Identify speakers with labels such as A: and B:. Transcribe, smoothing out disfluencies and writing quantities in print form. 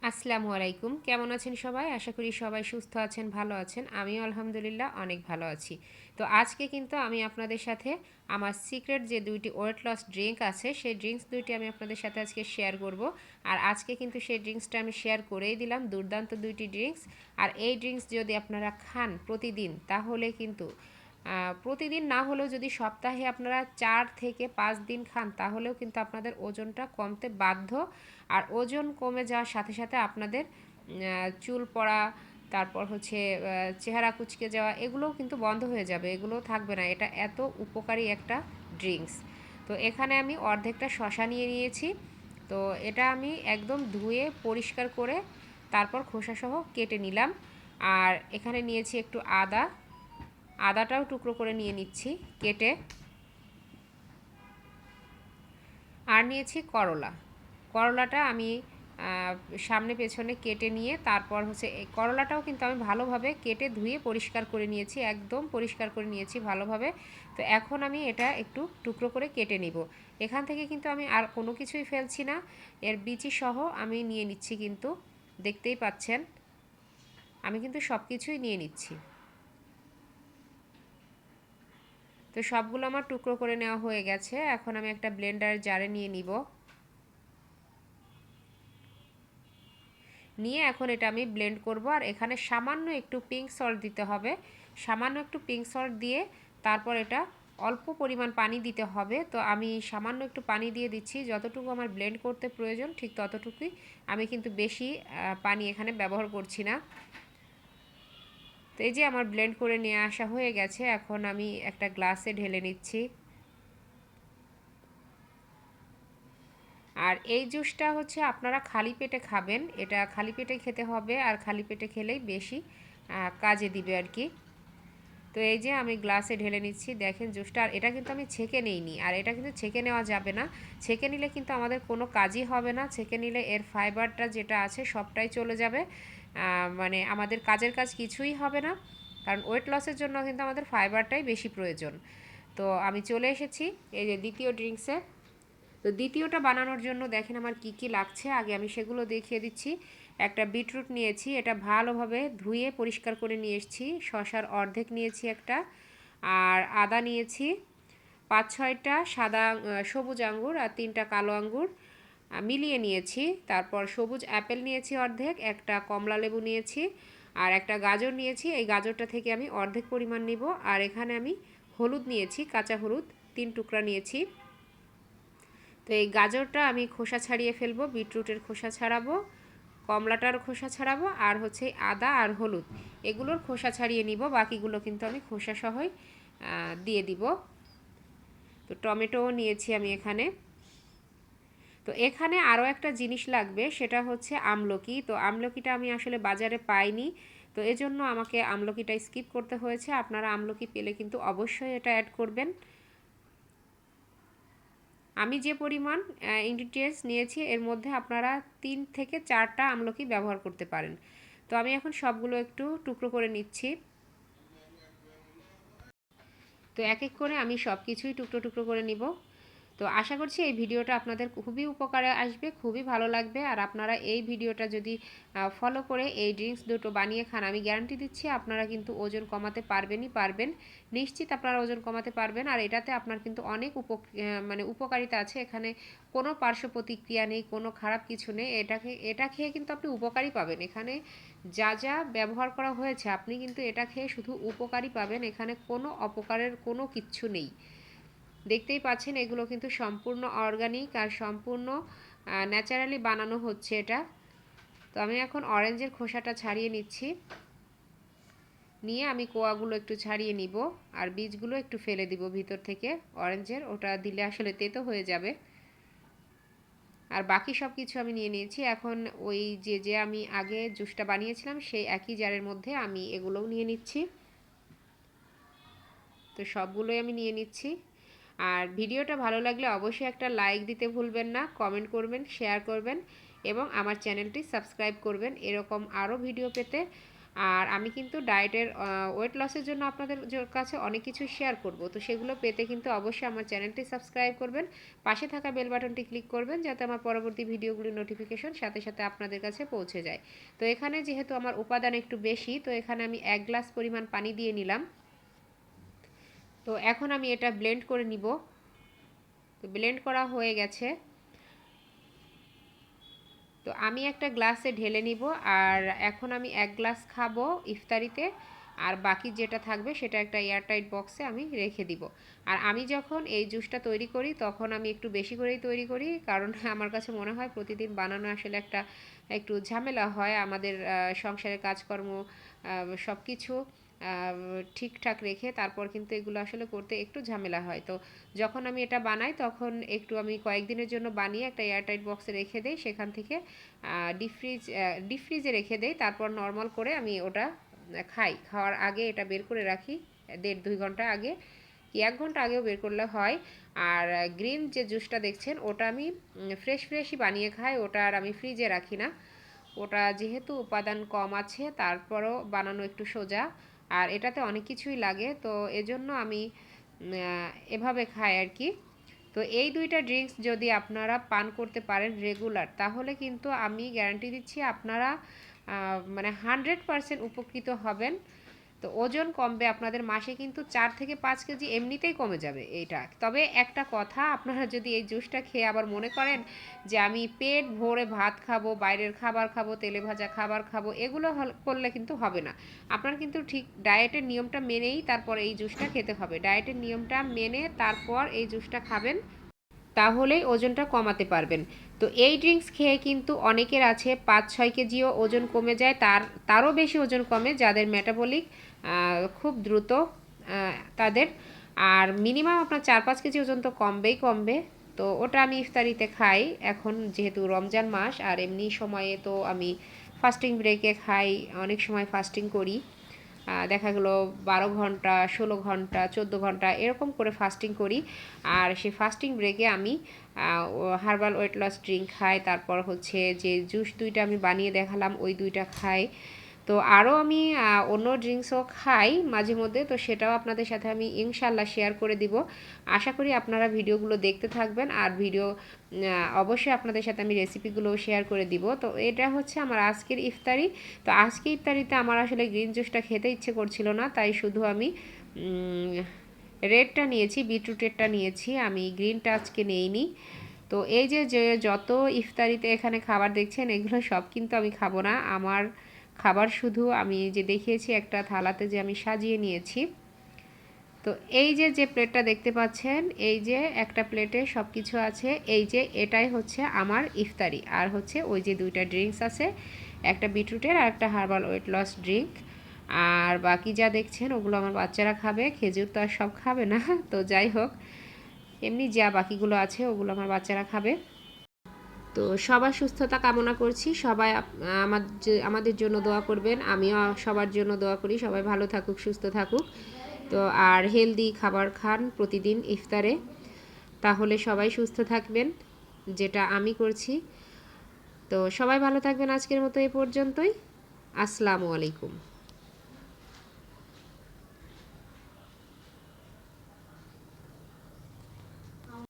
A: আসসালামু আলাইকুম। কেমন আছেন সবাই? আশা করি সবাই সুস্থ আছেন, ভালো আছেন। আমিও আলহামদুলিল্লাহ অনেক ভালো আছি। তো আজকে কিন্তু আমি আপনাদের সাথে আমার সিক্রেট যে ২ টি ওয়েট লস ড্রিংক আছে, সেই ড্রিংকস ২ টি আমি আপনাদের সাথে আজকে শেয়ার করব। আর আজকে কিন্তু সেই ড্রিংকসটা আমি শেয়ার করেই দিলাম। দুর্দান্ত ২ টি ড্রিংকস। আর এই ড্রিংকস যদি আপনারা খান প্রতিদিন, তাহলে কিন্তু প্রতিদিন না হলেও যদি সপ্তাহে আপনারা ৪ থেকে ৫ দিন খান, তাহলেও কিন্তু আপনাদের ওজনটা কমতে বাধ্য। আর ওজন কমে যাওয়ার সাথে সাথে আপনাদের চুল পড়া, তারপর হচ্ছে চেহারা কুঁচকে যাওয়া, এগুলোও কিন্তু বন্ধ হয়ে যাবে, এগুলোও থাকবে না। এটা এত উপকারী একটা ড্রিঙ্কস। তো এখানে আমি অর্ধেকটা শশা নিয়ে নিয়েছি। তো এটা আমি একদম ধুয়ে পরিষ্কার করে তারপর খোসাসহ কেটে নিলাম। আর এখানে নিয়েছি একটু আদা, আদাটাও টুকরো করে নিয়ে নিচ্ছি কেটে। আর নিয়েছি করলা, করলাটা আমি সামনে পেছনে কেটে নিয়ে তারপর হচ্ছে এই করলাটাও কিন্তু আমি ভালোভাবে কেটে ধুয়ে পরিষ্কার করে নিয়েছি, একদম পরিষ্কার করে নিয়েছি ভালোভাবে। তো এখন আমি এটা একটু টুকরো করে কেটে নিব। এখান থেকে কিন্তু আমি আর কোনো কিছুই ফেলছি না, এর বিচি সহ আমি নিয়ে নিচ্ছি। কিন্তু দেখতেই পাচ্ছেন আমি কিন্তু সব কিছুই নিয়ে নিচ্ছি। তো সবগুলো আমার টুকরো করে নেওয়া হয়ে গেছে। এখন আমি একটা ব্লেন্ডার জারে নিয়ে নিব। নিয়ে এখন এটা আমি ব্লেন্ড করব। আর এখানে সামান্য একটু পিঙ্ক সল্ট দিতে হবে, সামান্য একটু পিঙ্ক সল্ট দিয়ে তারপর এটা অল্প পরিমাণ পানি দিতে হবে। তো আমি সামান্য একটু পানি দিয়ে দিচ্ছি, যতটুকু আমার ব্লেন্ড করতে প্রয়োজন ঠিক ততটুকুই। আমি কিন্তু বেশি পানি এখানে ব্যবহার করছি না। তো এই যে আমার ব্লেন্ড করে নিয়ে আসা হয়ে গেছে, এখন আমি একটা গ্লাসে ঢেলে নিচ্ছি। আর এই জুসটা হচ্ছে আপনারা খালি পেটে খাবেন, এটা খালি পেটে খেতে হবে, আর খালি পেটে খেলেই বেশি কাজে দিবে আর কি। তো এই যে আমি গ্লাসে ঢেলে নিচ্ছি, দেখেন জুসটা। আর এটা কিন্তু আমি ছেঁকে নেইনি, আর এটা কিন্তু ছেঁকে নেওয়া যাবে না। ছেঁকে নিলে কিন্তু আমাদের কোনো কাজই হবে না। ছেঁকে নিলে এর ফাইবারটা যেটা আছে সবটাই চলে যাবে, মানে আমাদের কাজের কাজ কিছুই হবে না। কারণ ওয়েট লসের জন্য কিন্তু আমাদের ফাইবারটাই বেশি প্রয়োজন। তো আমি চলে এসেছি এই যে দ্বিতীয় ড্রিঙ্কসে। তো দ্বিতীয়টা বানানোর জন্য দেখেন আমার কি কি লাগছে, আগে আমি সেগুলো দেখিয়ে দিচ্ছি। একটা বিটরুট নিয়েছি, এটা ভালোভাবে ধুয়ে পরিষ্কার করে নিয়ে এসেছি। শসার অর্ধেক নিয়েছি একটা। আর আদা নিয়েছি ৫-৬টা সাদা সবুজ আঙ্গুর আর 3টা কালো আঙ্গুর মিলিয়ে নিয়েছি। তারপর সবুজ অ্যাপেল নিয়েছি অর্ধেক, একটা কমলা লেবু নিয়েছি, আর একটা গাজর নিয়েছি। এই গাজরটা থেকে আমি অর্ধেক পরিমাণ নিব। আর এখানে আমি হলুদ নিয়েছি, কাঁচা হলুদ 3 টুকরা নিয়েছি। তো এই গাজরটা আমি খোসা ছাড়িয়ে ফেলবো, বিটরুটের খোসা ছাড়াবো, কমলাটার খোসা ছাড়াবো, আর হচ্ছে আদা আর হলুদ এগুলোর খোসা ছাড়িয়ে নিব। বাকিগুলো কিন্তু আমি খোসা সহই দিয়ে দিব। তো টমেটোও নিয়েছি আমি এখানে। তো এখানে আরও একটা জিনিস লাগবে, সেটা হচ্ছে আমলকি। তো আমলকিটা আমি আসলে বাজারে পাইনি, তো এজন্য আমাকে আমলকিটা স্কিপ করতে হয়েছে। আপনারা আমলকি পেলে কিন্তু অবশ্যই এটা অ্যাড করবেন। আমি যে পরিমাণ ইনগ্রিডিয়েন্টস নিয়েছি এর মধ্যে আপনারা 3 থেকে 4টা আমলকি ব্যবহার করতে পারেন। তো আমি এখন সবগুলো একটু টুকরো করে নিচ্ছি। তো এক এক করে আমি সব কিছুই টুকরো টুকরো করে নিব। তো আশা করছি এই ভিডিওটা আপনাদের খুবই উপকারে আসবে, খুবই ভালো লাগবে। আর আপনারা এই ভিডিওটা যদি ফলো করে এই ড্রিঙ্কস দুটো বানিয়ে খান, আমি গ্যারান্টি দিচ্ছি আপনারা কিন্তু ওজন কমাতে পারবেনই পারবেন, নিশ্চিত আপনারা ওজন কমাতে পারবেন। আর এটাতে আপনার কিন্তু অনেক মানে উপকারিতা আছে, এখানে কোনো পার্শ্ব প্রতিক্রিয়া নেই, কোনো খারাপ কিছু নেই। এটা খেয়ে কিন্তু আপনি উপকারই পাবেন। এখানে যা যা ব্যবহার করা হয়েছে আপনি কিন্তু এটা খেয়ে শুধু উপকারই পাবেন, এখানে কোনো অপকারের কোনো কিচ্ছু নেই। দেখতেই পাচ্ছেন এগুলো কিন্তু সম্পূর্ণ অর্গানিক আর সম্পূর্ণ ন্যাচারালি বানানো হচ্ছে এটা। তো আমি এখন অরেঞ্জের খোসাটা ছাড়িয়ে নিচ্ছি, নিয়ে আমি কোয়াগুলো একটু ছাড়িয়ে নিব, আর বীজগুলো একটু ফেলে দিব ভিতর থেকে অরেঞ্জের, ওটা দিলে আসলে তেতো হয়ে যাবে। আর বাকি সব কিছু আমি নিয়ে নিয়েছি। এখন ওই যে আমি আগে জুসটা বানিয়েছিলাম সেই একই জারের মধ্যে আমি এগুলোও নিয়ে নিচ্ছি। তো সবগুলোই আমি নিয়ে নিচ্ছি। আর ভিডিওটা ভালো লাগলে অবশ্যই একটা লাইক দিতে ভুলবেন না, কমেন্ট করবেন, শেয়ার করবেন এবং আমার চ্যানেলটি সাবস্ক্রাইব করবেন এরকম আরও ভিডিও পেতে। আর আমি কিন্তু ডায়েটের ওয়েট লসের জন্য আপনাদের কাছে অনেক কিছু শেয়ার করব, তো সেগুলো পেতে কিন্তু অবশ্যই আমার চ্যানেলটি সাবস্ক্রাইব করবেন, পাশে থাকা বেল বাটনটি ক্লিক করবেন যাতে আমার পরবর্তী ভিডিওগুলির নোটিফিকেশন সাথে সাথে আপনাদের কাছে পৌঁছে যায়। তো এখানে যেহেতু আমার উপাদান একটু বেশি, তো এখানে আমি 1 গ্লাস পরিমাণ পানি দিয়ে নিলাম। তো এখন আমি এটা ব্লেন্ড করে নিব। তো ব্লেন্ড করা হয়ে গেছে। তো আমি একটা গ্লাসে ঢেলে নিব, আর এখন আমি 1 গ্লাস খাবো ইফতারিতে, আর বাকি যেটা থাকবে সেটা একটা এয়ারটাইট বক্সে আমি রেখে দিব। আর আমি যখন এই জুসটা তৈরি করি তখন আমি একটু বেশি করেই তৈরি করি, কারণ আমার কাছে মনে হয় প্রতিদিন বানানো আসলে একটু ঝামেলা হয়। আমাদের সংসারের কাজকর্ম সব কিছু ঠিকঠাক রেখে তারপর কিন্তু এগুলো আসলে করতে একটু ঝামেলা হয়। তো যখন আমি এটা বানাই তখন একটু আমি কয়েকদিনের জন্য বানিয়ে একটা এয়ারটাইট বক্সে রেখে দেই, সেখান থেকে ডিপ ফ্রিজে রেখে দেই, তারপর নর্মাল করে আমি ওটা খাই। খাওয়ার আগে এটা বের করে রাখি 1.5-2 ঘন্টা আগে, কি 1 ঘন্টা আগেও বের করলে হয়। আর গ্রিন যে জুসটা দেখছেন ওটা আমি ফ্রেশই বানিয়ে খাই, ওটা আর আমি ফ্রিজে রাখি না। ওটা যেহেতু উপাদান কম আছে তারপরও বানানো একটু সোজা, আর এটাতে অনেক কিছুই লাগে, তো এজন্য আমি এভাবে খাই আর কি। তো এই দুইটা ড্রিঙ্কস যদি আপনারা পান করতে পারেন রেগুলার, তাহলে কিন্তু আমি গ্যারান্টি দিচ্ছি আপনারা মানে 100% উপকৃত হবেন। তো ওজন কমবে আপনাদের, মাসে কিন্তু 4 থেকে 5 কেজি এমনিতেই কমে যাবে এইটা। তবে একটা কথা, আপনারা যদি এই জুসটা খেয়ে আবার মনে করেন যে আমি পেট ভরে ভাত খাবো, বাইরের খাবার খাবো, তেলে ভাজা খাবার খাবো, এগুলো করলে কিন্তু হবে না। আপনার কিন্তু ঠিক ডায়েটের নিয়মটা মেনেই তারপর এই জুসটা খেতে হবে। ডায়েটের নিয়মটা মেনে তারপর এই জুসটা খাবেন, তাহলেই ওজনটা কমাতে পারবেন। তো এই ড্রিঙ্কস খেয়ে কিন্তু অনেকের আছে 5-6 কেজিও ওজন কমে যায়, তারও বেশি ওজন কমে যাদের মেটাবলিক খুব দ্রুত তাদের। আর মিনিমাম আপনার 4-5 কেজি ওজন তো কমবে। তো ওটা আমি ইফতারিতে খাই এখন, যেহেতু রমজান মাস, আর এমনি সময়ে তো আমি ফাস্টিং ব্রেকে খাই, অনেক সময় ফাস্টিং করি। দেখা গেলো 12 ঘন্টা, 16 ঘন্টা, 14 ঘন্টা এরকম করে ফাস্টিং করি। আর সেই ফাস্টিং ব্রেকে আমি হার্বাল ওয়েট লস ড্রিঙ্ক খাই, তারপর হচ্ছে যে জুস দুইটা আমি বানিয়ে দেখালাম ওই দুইটা খাই। তো আরও আমি অন্য ড্রিঙ্কসও খাই মাঝে মধ্যে, তো সেটাও আপনাদের সাথে আমি ইনশাল্লাহ শেয়ার করে দিব। আশা করি আপনারা ভিডিওগুলো দেখতে থাকবেন, আর ভিডিও অবশ্যই আপনাদের সাথে আমি রেসিপিগুলোও শেয়ার করে দিব। তো এটা হচ্ছে আমার আজকের ইফতারি। তো আজকে ইফতারিতে আমার আসলে গ্রিন জুসটা খেতে ইচ্ছে করছিল না, তাই শুধু আমি রেডটা নিয়েছি, বিটরুটেরটা নিয়েছি, আমি গ্রিনটা আজকে নেইনি। তো এই যে যত ইফতারিতে এখানে খাবার দেখছেন এগুলো সব কিন্তু আমি খাবো না। আমার খাবার শুধু আমি যে দেখিয়েছি একটা থালাতে যে আমি সাজিয়ে নিয়েছি। তো এই যে প্লেটটা দেখতে পাচ্ছেন, এই যে একটা প্লেটে সব কিছু আছে, এই যে এটাই হচ্ছে আমার ইফতারি। আর হচ্ছে ওই যে দুইটা ড্রিঙ্কস আছে, একটা বিটরুটের আর একটা হার্বাল ওয়েট লস ড্রিঙ্ক। আর বাকি যা দেখছেন ওগুলো আমার বাচ্চারা খাবে, খেজুর তো আর সব খাবে না। তো যাই হোক, এমনি যা বাকিগুলো আছে ওগুলো আমার বাচ্চারা খাবে। তো সবার সুস্থতা কামনা করছি, সবাই আমাদের জন্য দোয়া করবেন, আমিও সবার জন্য দোয়া করি, সবাই ভালো থাকুক, সুস্থ থাকুক। তো আর হেলদি খাবার খান প্রতিদিন ইফতারে, তাহলে সবাই সুস্থ থাকবেন, যেটা আমি করছি। তো সবাই ভালো থাকবেন, আজকের মতো এই পর্যন্তই। আসসালামু আলাইকুম।